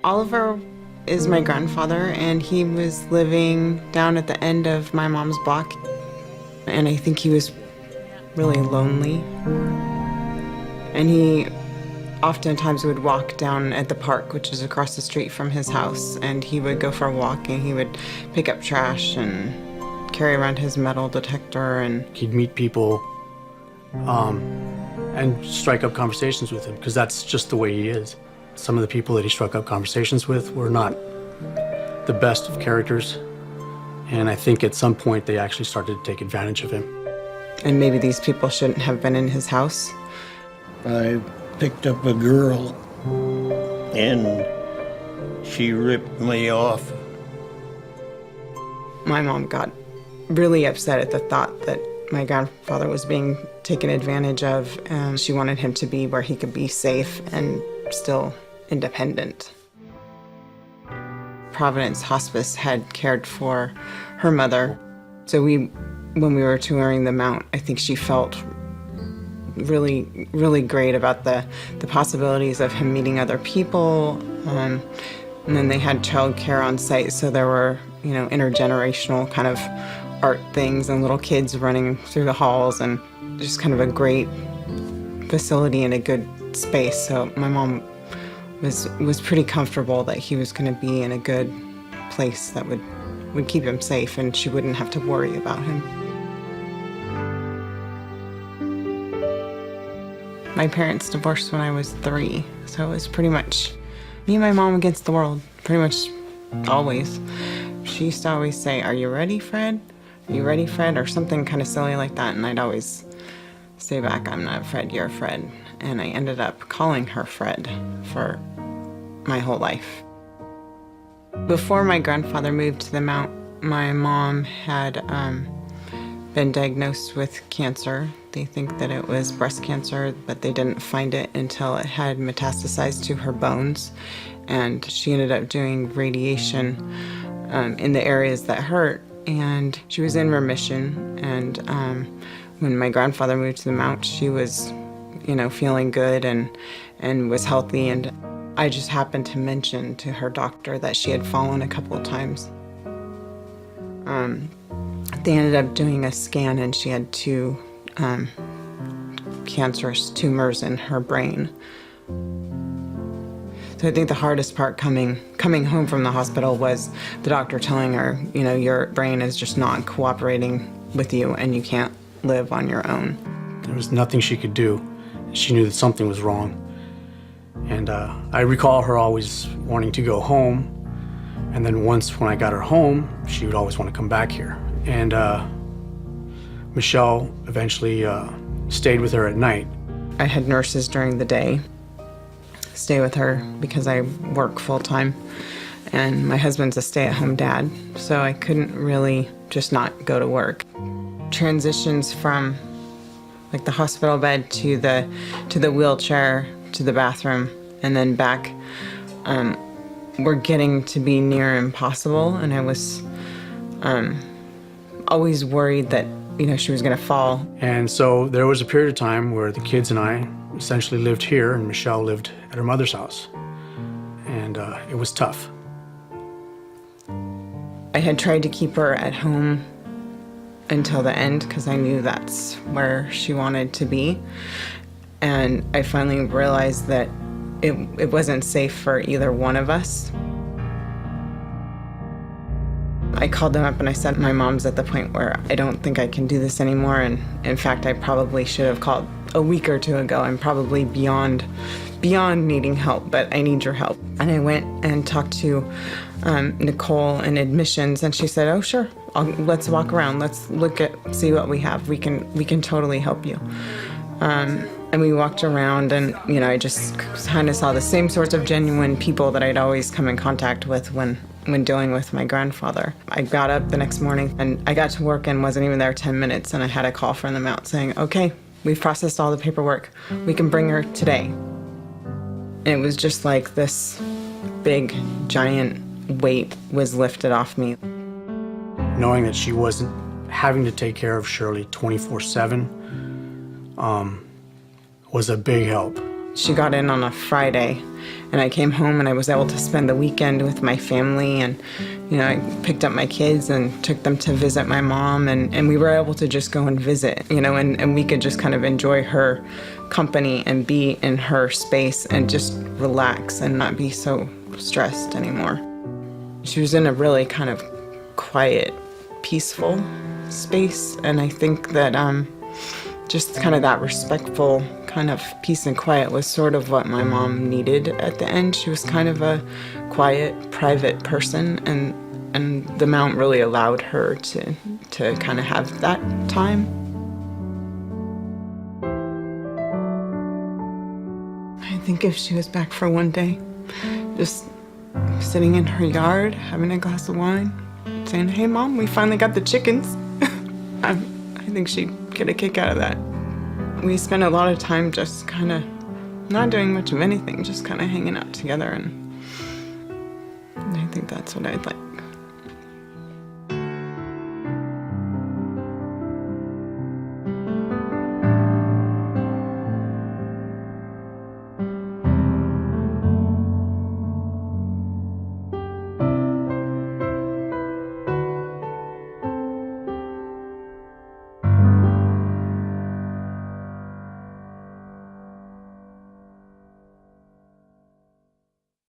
Oliver is my grandfather, and he was living down at the end of my mom's block. And I think he was really lonely. And he oftentimes would walk down at the park, which is across the street from his house, and he would go for a walk, and he would pick up trash and carry around his metal detector. And he'd meet people and strike up conversations with him, because that's just the way he is. Some of the people that he struck up conversations with were not the best of characters, and I think at some point they actually started to take advantage of him. And maybe these people shouldn't have been in his house. I picked up a girl, and she ripped me off. My mom got really upset at the thought that my grandfather was being taken advantage of, and she wanted him to be where he could be safe and still independent. Providence Hospice had cared for her mother, so when we were touring the Mount, I think she felt really, really great about the possibilities of him meeting other people. And then they had childcare on site, so there were, intergenerational kind of art things and little kids running through the halls, and just kind of a great facility and a good space. So my mom was pretty comfortable that he was going to be in a good place that would keep him safe, and she wouldn't have to worry about him. My parents divorced when I was 3, so it was pretty much me and my mom against the world, pretty much always. She used to always say, "Are you ready, Fred? Are you ready, Fred?" or something kind of silly like that, and I'd always say back, "I'm not Fred, you're Fred." And I ended up calling her Fred for my whole life. Before my grandfather moved to the Mount, my mom had been diagnosed with cancer. They think that it was breast cancer, but they didn't find it until it had metastasized to her bones. And she ended up doing radiation in the areas that hurt, and she was in remission. And when my grandfather moved to the Mount, she was, feeling good and was healthy. And I just happened to mention to her doctor that she had fallen a couple of times. They ended up doing a scan, and she had 2 cancerous tumors in her brain. So I think the hardest part coming home from the hospital was the doctor telling her, your brain is just not cooperating with you, and you can't live on your own. There was nothing she could do. She knew that something was wrong. And I recall her always wanting to go home. And then once when I got her home, she would always want to come back here. And Michelle eventually stayed with her at night. I had nurses during the day stay with her because I work full-time, and my husband's a stay-at-home dad, so I couldn't really just not go to work. Transitions from like the hospital bed to the wheelchair to the bathroom and then back were getting to be near impossible, and I was always worried that she was going to fall. And so there was a period of time where the kids and I essentially lived here, and Michelle lived at her mother's house. And it was tough. I had tried to keep her at home until the end because I knew that's where she wanted to be. And I finally realized that it wasn't safe for either one of us. I called them up and I said, my mom's at the point where I don't think I can do this anymore. And in fact, I probably should have called a week or 2 ago. I'm probably beyond needing help, but I need your help. And I went and talked to Nicole in admissions, and she said, "Oh, sure, let's walk around. Let's see what we have. We can totally help you." And we walked around, and I just kind of saw the same sorts of genuine people that I'd always come in contact with when dealing with my grandfather. I got up the next morning and I got to work and wasn't even there 10 minutes, and I had a call from the Mount saying, "Okay, we've processed all the paperwork. We can bring her today." And it was just like this big, giant weight was lifted off me. Knowing that she wasn't having to take care of Shirley 24/7 was a big help. She got in on a Friday, and I came home and I was able to spend the weekend with my family, and I picked up my kids and took them to visit my mom, and we were able to just go and visit, and we could just kind of enjoy her company and be in her space and just relax and not be so stressed anymore. She was in a really kind of quiet, peaceful space, and I think that just kind of that respectful kind of peace and quiet was sort of what my mom needed at the end. She was kind of a quiet, private person, and the Mount really allowed her to kind of have that time. I think if she was back for one day, just sitting in her yard, having a glass of wine, saying, "Hey, Mom, we finally got the chickens." I think she'd get a kick out of that. We spent a lot of time just kind of not doing much of anything, just kind of hanging out together, and I think that's what I'd like.